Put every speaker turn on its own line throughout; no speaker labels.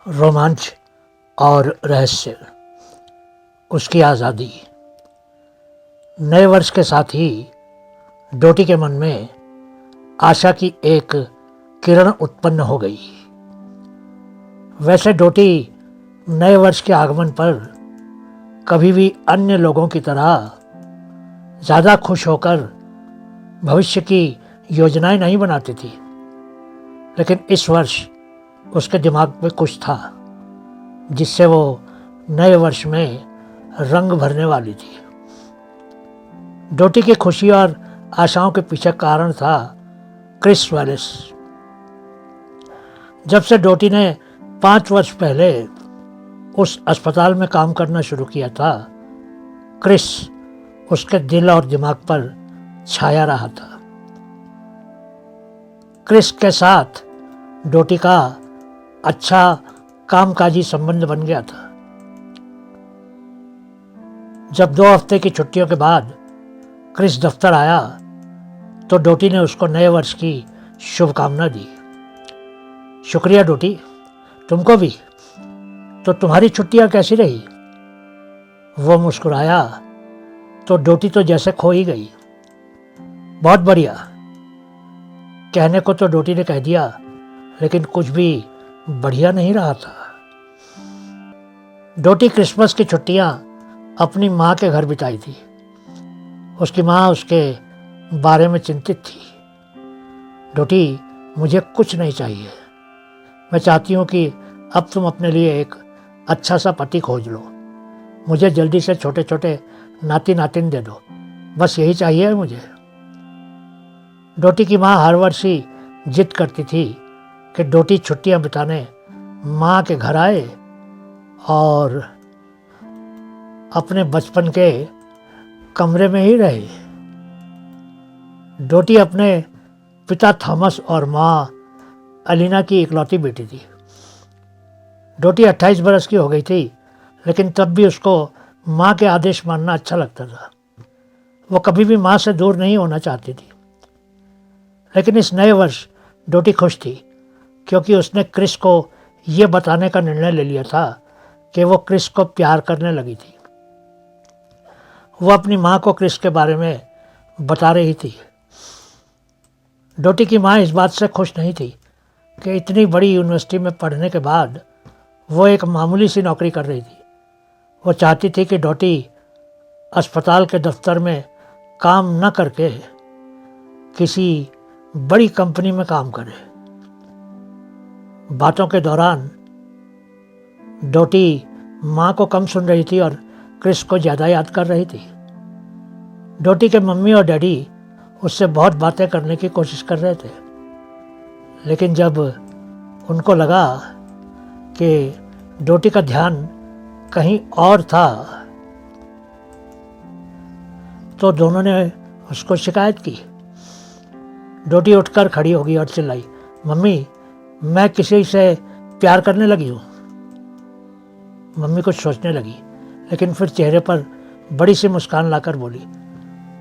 रोमांच और रहस्य, उसकी आज़ादी। नए वर्ष के साथ ही डोटी के मन में आशा की एक किरण उत्पन्न हो गई। वैसे डोटी नए वर्ष के आगमन पर कभी भी अन्य लोगों की तरह ज़्यादा खुश होकर भविष्य की योजनाएं नहीं बनाती थी, लेकिन इस वर्ष उसके दिमाग में कुछ था जिससे वो नए वर्ष में रंग भरने वाली थी। डोटी की खुशी और आशाओं के पीछे कारण था क्रिस वैलेस। जब से डोटी ने 5 वर्ष पहले उस अस्पताल में काम करना शुरू किया था, क्रिस उसके दिल और दिमाग पर छाया रहा था। क्रिस के साथ डोटी का अच्छा कामकाजी संबंध बन गया था। जब 2 हफ्ते की छुट्टियों के बाद क्रिस दफ्तर आया तो डोटी ने उसको नए वर्ष की शुभकामना दी। शुक्रिया डोटी, तुमको भी। तो तुम्हारी छुट्टियां कैसी रही? वो मुस्कुराया तो डोटी तो जैसे खो ही गई। बहुत बढ़िया, कहने को तो डोटी ने कह दिया, लेकिन कुछ भी बढ़िया नहीं रहा था। डोटी क्रिसमस की छुट्टियां अपनी माँ के घर बिताई थी। उसकी माँ उसके बारे में चिंतित थी। डोटी, मुझे कुछ नहीं चाहिए। मैं चाहती हूँ कि अब तुम अपने लिए एक अच्छा सा पति खोज लो। मुझे जल्दी से छोटे छोटे नाती नातिन दे दो, बस यही चाहिए मुझे। डोटी की माँ हर वर्ष ही जिद करती थी कि डोटी छुट्टियां बिताने माँ के घर आए और अपने बचपन के कमरे में ही रहे। डोटी अपने पिता थॉमस और माँ अलीना की इकलौती बेटी थी। डोटी 28 बरस की हो गई थी, लेकिन तब भी उसको माँ के आदेश मानना अच्छा लगता था। वो कभी भी माँ से दूर नहीं होना चाहती थी। लेकिन इस नए वर्ष डोटी खुश थी, क्योंकि उसने क्रिस को ये बताने का निर्णय ले लिया था कि वो क्रिस को प्यार करने लगी थी। वो अपनी माँ को क्रिस के बारे में बता रही थी। डोटी की माँ इस बात से खुश नहीं थी कि इतनी बड़ी यूनिवर्सिटी में पढ़ने के बाद वो एक मामूली सी नौकरी कर रही थी। वो चाहती थी कि डोटी अस्पताल के दफ्तर में काम न करके किसी बड़ी कंपनी में काम करे। बातों के दौरान डोटी माँ को कम सुन रही थी और क्रिस को ज़्यादा याद कर रही थी। डोटी के मम्मी और डैडी उससे बहुत बातें करने की कोशिश कर रहे थे, लेकिन जब उनको लगा कि डोटी का ध्यान कहीं और था तो दोनों ने उसको शिकायत की। डोटी उठकर खड़ी हो गई और चिल्लाई, मम्मी, मैं किसी से प्यार करने लगी हूँ। मम्मी कुछ सोचने लगी, लेकिन फिर चेहरे पर बड़ी सी मुस्कान लाकर बोली,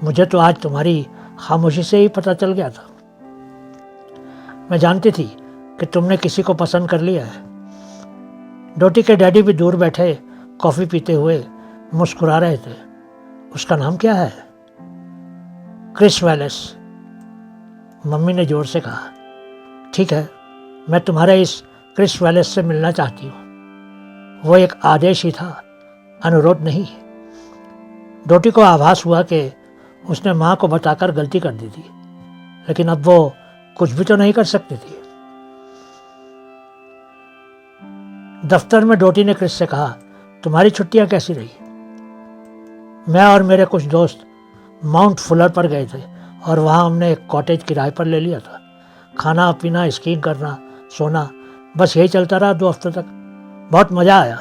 मुझे तो आज तुम्हारी खामोशी से ही पता चल गया था। मैं जानती थी कि तुमने किसी को पसंद कर लिया है। डोटी के डैडी भी दूर बैठे कॉफ़ी पीते हुए मुस्कुरा रहे थे। उसका नाम क्या है? क्रिस वैलेस, मम्मी ने जोर से कहा। ठीक है, मैं तुम्हारे इस क्रिस वैलेस से मिलना चाहती हूँ। वो एक आदेश ही था, अनुरोध नहीं। डोटी को आभास हुआ कि उसने माँ को बताकर गलती कर दी थी, लेकिन अब वो कुछ भी तो नहीं कर सकती थी। दफ्तर में डोटी ने क्रिस से कहा, तुम्हारी छुट्टियां कैसी रही? मैं और मेरे कुछ दोस्त माउंट फुलर पर गए थे और वहाँ हमने एक कॉटेज किराए पर ले लिया था। खाना पीना, स्कीइंग करना, सोना, बस यही चलता रहा 2 हफ्ते तक। बहुत मज़ा आया।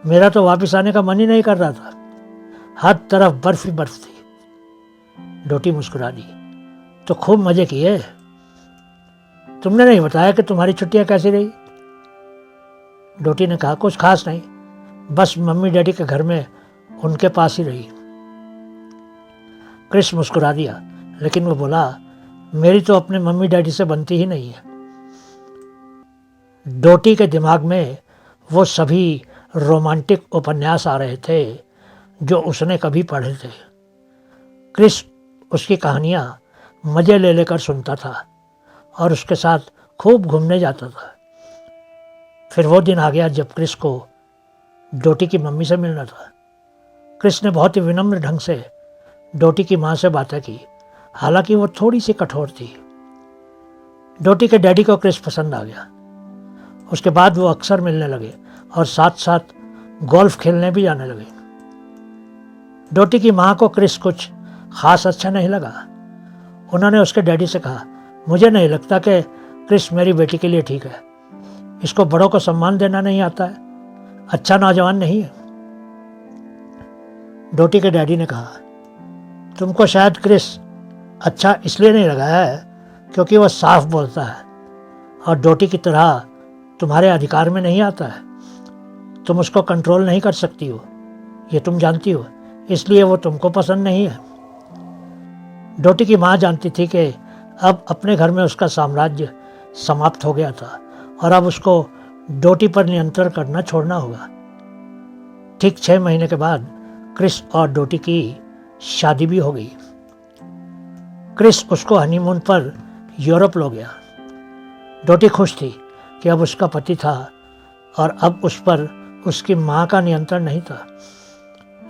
मेरा तो वापस आने का मन ही नहीं कर रहा था। हर तरफ बर्फ ही बर्फ थी। डोटी मुस्कुरा दी। तो खूब मज़े किए। तुमने नहीं बताया कि तुम्हारी छुट्टियां कैसी रही? डोटी ने कहा, कुछ खास नहीं, बस मम्मी डैडी के घर में उनके पास ही रही। क्रिस मुस्कुरा दिया, लेकिन वो बोला, मेरी तो अपने मम्मी डैडी से बनती ही नहीं है। डोटी के दिमाग में वो सभी रोमांटिक उपन्यास आ रहे थे जो उसने कभी पढ़े थे। क्रिस उसकी कहानियाँ मज़े ले लेकर सुनता था और उसके साथ खूब घूमने जाता था। फिर वो दिन आ गया जब क्रिस को डोटी की मम्मी से मिलना था। क्रिस ने बहुत ही विनम्र ढंग से डोटी की माँ से बातें की, हालांकि वो थोड़ी सी कठोर थी। डोटी के डैडी को क्रिस पसंद आ गया। उसके बाद वो अक्सर मिलने लगे और साथ साथ गोल्फ खेलने भी जाने लगे। डोटी की माँ को क्रिस कुछ खास अच्छा नहीं लगा। उन्होंने उसके डैडी से कहा, मुझे नहीं लगता कि क्रिस मेरी बेटी के लिए ठीक है। इसको बड़ों को सम्मान देना नहीं आता है, अच्छा नौजवान नहीं है। डोटी के डैडी ने कहा, तुमको शायद क्रिस अच्छा इसलिए नहीं लगा है क्योंकि वह साफ बोलता है और डोटी की तरह तुम्हारे अधिकार में नहीं आता है। तुम उसको कंट्रोल नहीं कर सकती हो, ये तुम जानती हो, इसलिए वो तुमको पसंद नहीं है। डोटी की माँ जानती थी कि अब अपने घर में उसका साम्राज्य समाप्त हो गया था और अब उसको डोटी पर नियंत्रण करना छोड़ना होगा। ठीक 6 महीने के बाद क्रिस और डोटी की शादी भी हो गई। क्रिस उसको हनीमून पर यूरोप ले गया। डोटी खुश थी कि अब उसका पति था और अब उस पर उसकी माँ का नियंत्रण नहीं था,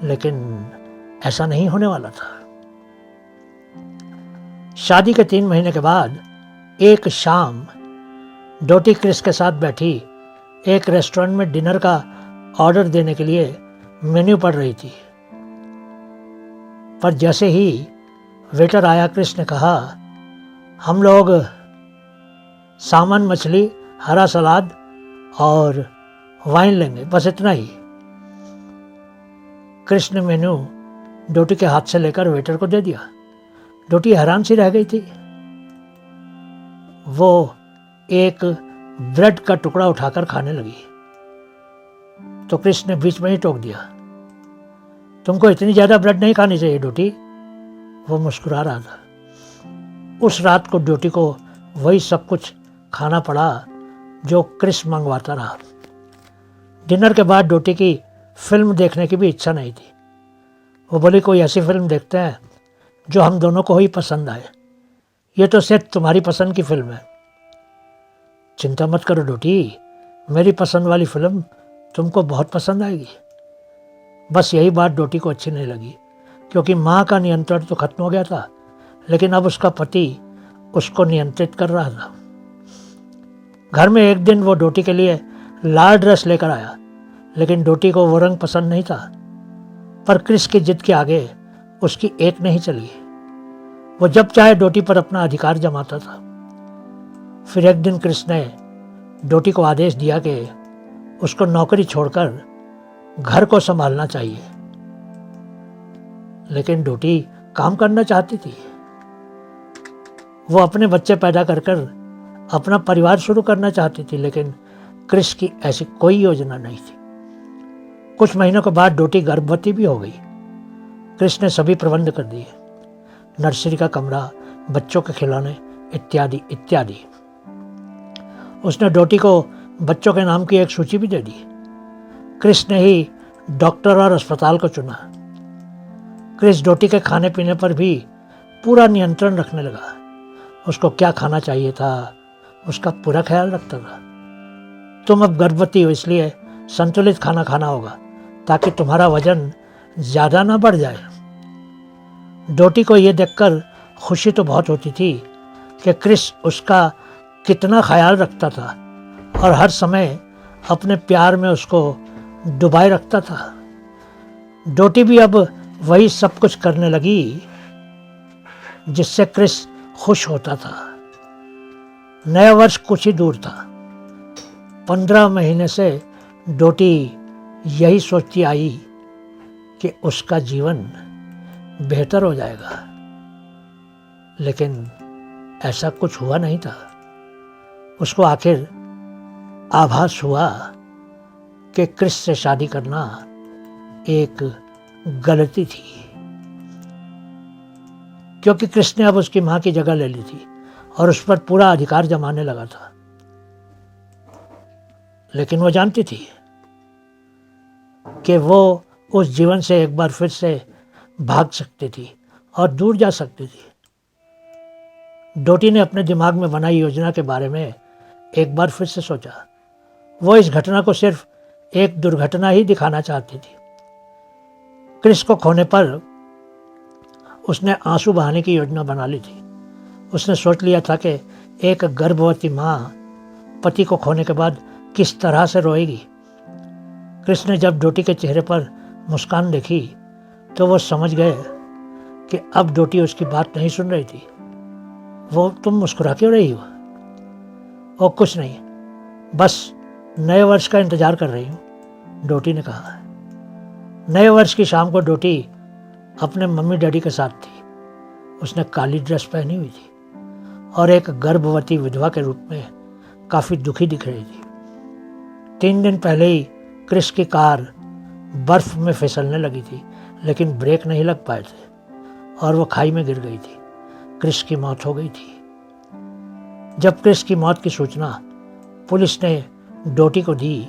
लेकिन ऐसा नहीं होने वाला था। शादी के 3 महीने के बाद एक शाम डोटी क्रिस के साथ बैठी एक रेस्टोरेंट में डिनर का ऑर्डर देने के लिए मेन्यू पढ़ रही थी। पर जैसे ही वेटर आया, क्रिस ने कहा, हम लोग सामन मछली, हरा सलाद और वाइन लेंगे, बस इतना ही। क्रिस ने मेन्यू डोटी के हाथ से लेकर वेटर को दे दिया। डोटी हैरान सी रह गई थी। वो एक ब्रेड का टुकड़ा उठाकर खाने लगी तो क्रिस ने बीच में ही टोक दिया, तुमको इतनी ज्यादा ब्रेड नहीं खानी चाहिए डोटी। वो मुस्कुरा रहा था। उस रात को डोटी को वही सब कुछ खाना पड़ा जो क्रिस मंगवाता रहा। डिनर के बाद डोटी की फिल्म देखने की भी इच्छा नहीं थी। वो बोली, कोई ऐसी फिल्म देखते हैं जो हम दोनों को ही पसंद आए। ये तो सिर्फ तुम्हारी पसंद की फिल्म है। चिंता मत करो डोटी, मेरी पसंद वाली फिल्म तुमको बहुत पसंद आएगी। बस यही बात डोटी को अच्छी नहीं लगी क्योंकि माँ का नियंत्रण तो खत्म हो गया था, लेकिन अब उसका पति उसको नियंत्रित कर रहा था। घर में एक दिन वो डोटी के लिए लाल ड्रेस लेकर आया, लेकिन डोटी को वो रंग पसंद नहीं था। पर क्रिस की जिद के आगे उसकी एक नहीं चली। वो जब चाहे डोटी पर अपना अधिकार जमाता था। फिर एक दिन क्रिस ने डोटी को आदेश दिया कि उसको नौकरी छोड़कर घर को संभालना चाहिए, लेकिन डोटी काम करना चाहती थी। वो अपने बच्चे पैदा कर अपना परिवार शुरू करना चाहती थी, लेकिन क्रिस की ऐसी कोई योजना नहीं थी। कुछ महीनों के बाद डोटी गर्भवती भी हो गई। क्रिस ने सभी प्रबंध कर दिए, नर्सरी का कमरा, बच्चों के खिलौने इत्यादि इत्यादि। उसने डोटी को बच्चों के नाम की एक सूची भी दे दी। क्रिस ने ही डॉक्टर और अस्पताल को चुना। क्रिस डोटी के खाने पीने पर भी पूरा नियंत्रण रखने लगा। उसको क्या खाना चाहिए था उसका पूरा ख्याल रखता था। तुम अब गर्भवती हो, इसलिए संतुलित खाना खाना होगा ताकि तुम्हारा वजन ज़्यादा ना बढ़ जाए। डोटी को यह देखकर खुशी तो बहुत होती थी कि क्रिस उसका कितना ख्याल रखता था और हर समय अपने प्यार में उसको डुबाए रखता था। डोटी भी अब वही सब कुछ करने लगी जिससे क्रिस खुश होता था। नया वर्ष कुछ ही दूर था। 15 महीने से डोटी यही सोचती आई कि उसका जीवन बेहतर हो जाएगा, लेकिन ऐसा कुछ हुआ नहीं था। उसको आखिर आभास हुआ कि क्रिस से शादी करना एक गलती थी, क्योंकि क्रिस ने अब उसकी माँ की जगह ले ली थी और उस पर पूरा अधिकार जमाने लगा था। लेकिन वो जानती थी कि वो उस जीवन से एक बार फिर से भाग सकती थी और दूर जा सकती थी। डोटी ने अपने दिमाग में बनाई योजना के बारे में एक बार फिर से सोचा। वो इस घटना को सिर्फ एक दुर्घटना ही दिखाना चाहती थी। क्रिस को खोने पर उसने आंसू बहाने की योजना बना ली थी। उसने सोच लिया था कि एक गर्भवती माँ पति को खोने के बाद किस तरह से रोएगी। क्रिस ने जब डोटी के चेहरे पर मुस्कान देखी तो वो समझ गए कि अब डोटी उसकी बात नहीं सुन रही थी। वो, तुम मुस्कुरा क्यों रही हो? ओ कुछ नहीं, बस नए वर्ष का इंतजार कर रही हूँ, डोटी ने कहा। नए वर्ष की शाम को डोटी अपने मम्मी डैडी के साथ थी। उसने काली ड्रेस पहनी हुई थी और एक गर्भवती विधवा के रूप में काफ़ी दुखी दिख रही थी। 3 दिन पहले ही क्रिस की कार बर्फ में फिसलने लगी थी, लेकिन ब्रेक नहीं लग पाए थे और वो खाई में गिर गई थी। क्रिस की मौत हो गई थी। जब क्रिस की मौत की सूचना पुलिस ने डोटी को दी,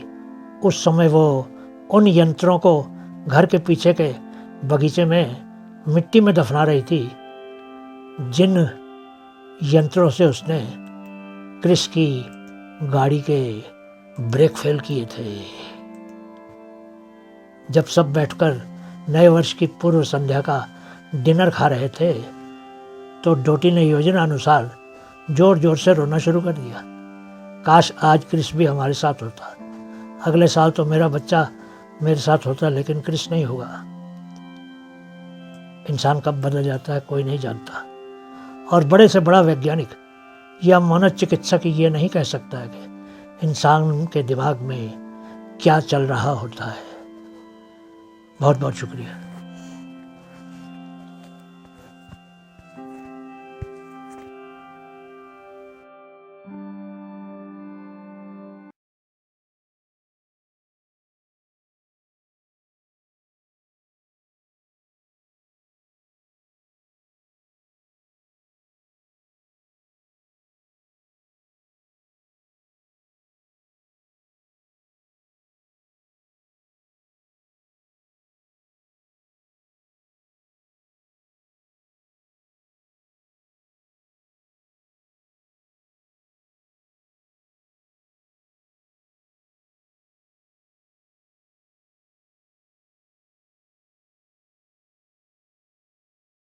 उस समय वो उन यंत्रों को घर के पीछे के बगीचे में मिट्टी में दफना रही थी जिन यंत्रों से उसने क्रिस की गाड़ी के ब्रेक फेल किए थे। जब सब बैठकर नए वर्ष की पूर्व संध्या का डिनर खा रहे थे तो डोटी ने योजना अनुसार जोर जोर से रोना शुरू कर दिया। काश आज क्रिस भी हमारे साथ होता। अगले साल तो मेरा बच्चा मेरे साथ होता, लेकिन क्रिस नहीं होगा। इंसान कब बदल जाता है कोई नहीं जानता, और बड़े से बड़ा वैज्ञानिक या मनोचिकित्सक ये नहीं कह सकता है कि इंसान के दिमाग में क्या चल रहा होता है। बहुत बहुत शुक्रिया।